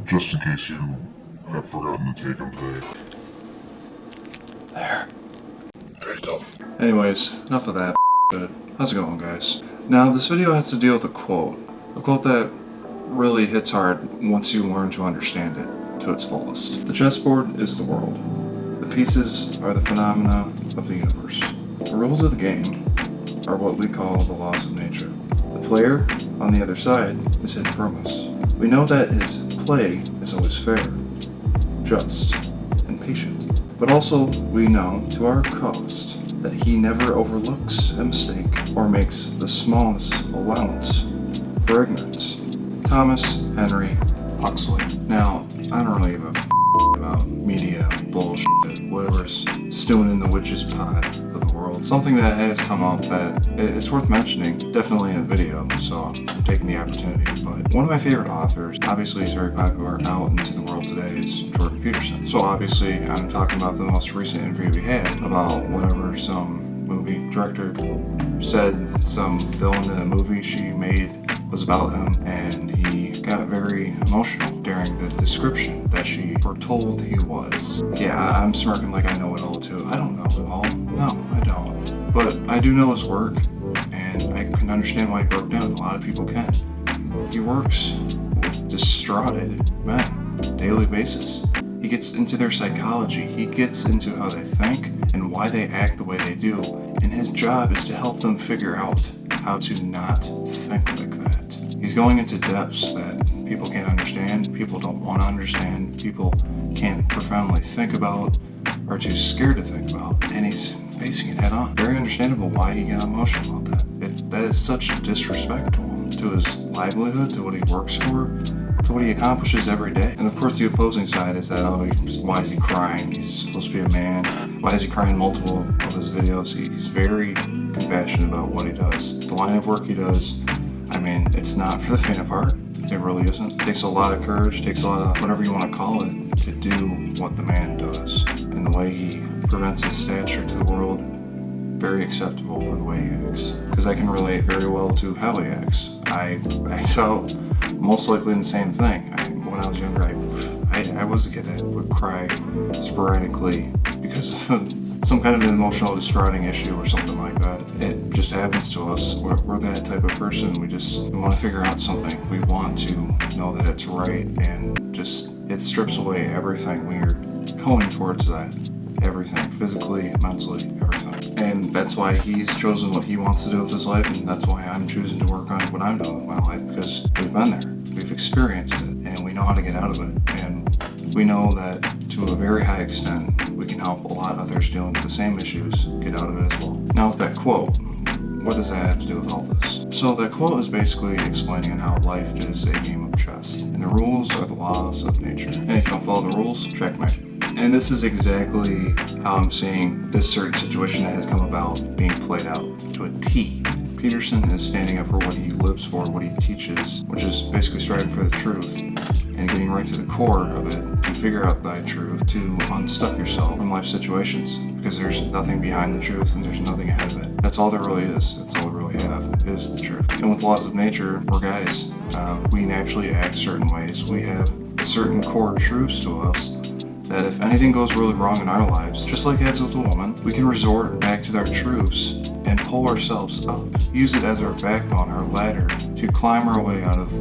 just in case you have forgotten to take them today. There. Take them. Anyways, enough of that shit. How's it going, guys? Now, this video has to deal with a quote that really hits hard once you learn to understand it to its fullest. The chessboard is the world. The pieces are the phenomena of the universe. The rules of the game are what we call the laws of nature. The player on the other side is hidden from us. We know that his play is always fair, just, and patient. But also, we know to our cost that he never overlooks a mistake or makes the smallest allowance for ignorance. Thomas Henry Huxley. Now, I don't really give a about media bullshit, whatever's stewing in the witch's pot of the world. Something that has come up that it's worth mentioning, definitely in a video, so I'm taking the opportunity. But one of my favorite authors, obviously he's very popular out into the world today, is Jordan Peterson. So obviously I'm talking about the most recent interview we had about whatever some movie director said some villain in a movie she made was about him, and he got very emotional during the description that she foretold he was. Yeah, I'm smirking like I know it all too. I don't know it all. No, I don't. But I do know his work, and I can understand why he broke down. A lot of people can. He works with distraughted men on a daily basis. He gets into their psychology. He gets into how they think and why they act the way they do. And his job is to help them figure out how to not think like that. He's going into depths that people can't understand, people don't want to understand, people can't profoundly think about, or too scared to think about, and he's facing it head on. Very understandable why he got emotional about that. That is such disrespect to him, to his livelihood, to what he works for, to what he accomplishes every day. And of course the opposing side is that, why is he crying? He's supposed to be a man. Why is he crying in multiple of his videos? He's very compassionate about what he does. The line of work he does, I mean, it's not for the faint of heart. It really isn't. It takes a lot of courage, takes a lot of whatever you want to call it, to do what the man does. And the way he presents his stature to the world, very acceptable for the way he acts. Because I can relate very well to how he acts. I act out most likely in the same thing. When I was younger, I was a kid that would cry sporadically because of some kind of an emotional distraughting issue or something like that. It just happens to us. We're that type of person. We want to figure out something. We want to know that it's right, and just it strips away everything when you're going towards that. Everything, physically, mentally, everything. And that's why he's chosen what he wants to do with his life, and that's why I'm choosing to work on what I'm doing with my life, because we've been there. We've experienced it, and we know how to get out of it. And we know that to a very high extent, we can help a lot of others dealing with the same issues get out of it as well. Now with that quote, what does that have to do with all this? So that quote is basically explaining how life is a game of chess, and the rules are the laws of nature. And if you don't follow the rules, checkmate. And this is exactly how I'm seeing this certain situation that has come about being played out to a T. Peterson is standing up for what he lives for, what he teaches, which is basically striving for the truth and getting right to the core of it, to figure out thy truth, to unstuck yourself from life situations, because there's nothing behind the truth and there's nothing ahead of it. That's all there really is. That's all we really have, is the truth. And with laws of nature, we're guys. We naturally act certain ways. We have certain core truths to us that if anything goes really wrong in our lives, just like as with a woman, we can resort back to our truths and pull ourselves up. Use it as our backbone, our ladder, to climb our way out of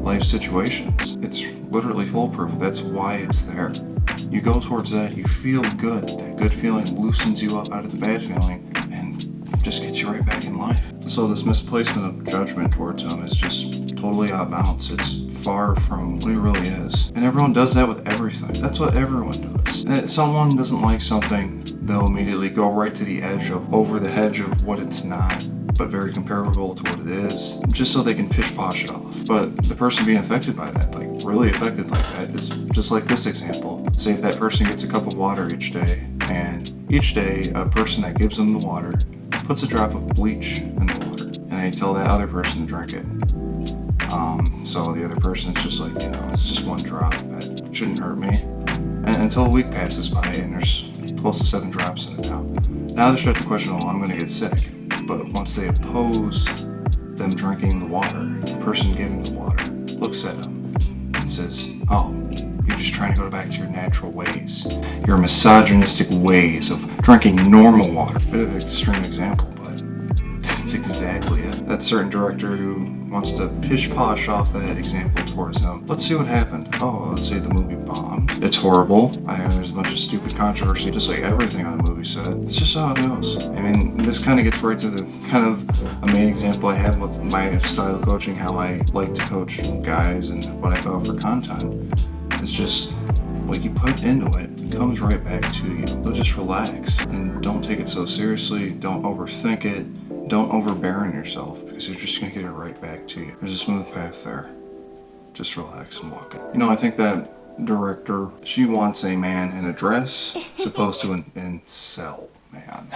life situations. It's literally foolproof. That's why it's there. You go towards that, you feel good. That good feeling loosens you up out of the bad feeling and just gets you right back in life. So this misplacement of judgment towards him is just totally out of bounds. It's far from what he really is. And everyone does that with everything. That's what everyone does. And if someone doesn't like something, they'll immediately go right to the edge of, over the hedge of what it's not, but very comparable to what it is, just so they can pish-posh it off. But the person being affected by that, like really affected like that, is just like this example. Say if that person gets a cup of water each day, and each day a person that gives them the water puts a drop of bleach in the water, and they tell that other person to drink it. So the other person's just like, it's just one drop, that shouldn't hurt me. And until a week passes by and there's close to 7 drops in it now. Now they start to question, I'm going to get sick. But once they oppose them drinking the water, the person giving the water looks at them and says, Oh, you're just trying to go back to your natural ways. Your misogynistic ways of drinking normal water. Bit of an extreme example, but that's exactly it. That certain director who wants to pish-posh off that example towards him. Let's see what happened. Oh, let's say the movie bombed. It's horrible. There's a bunch of stupid controversy, just like everything on the movie set. It's just how it goes. I mean, this kind of gets right to the kind of a main example I have with my style coaching, how I like to coach guys and what I put out for content. It's just what you put into it comes right back to you. So just relax and don't take it so seriously. Don't overthink it. Don't overbear on yourself, because you're just going to get it right back to you. There's a smooth path there. Just relax and walk it. You know, I think that director, she wants a man in a dress, as opposed to an incel man.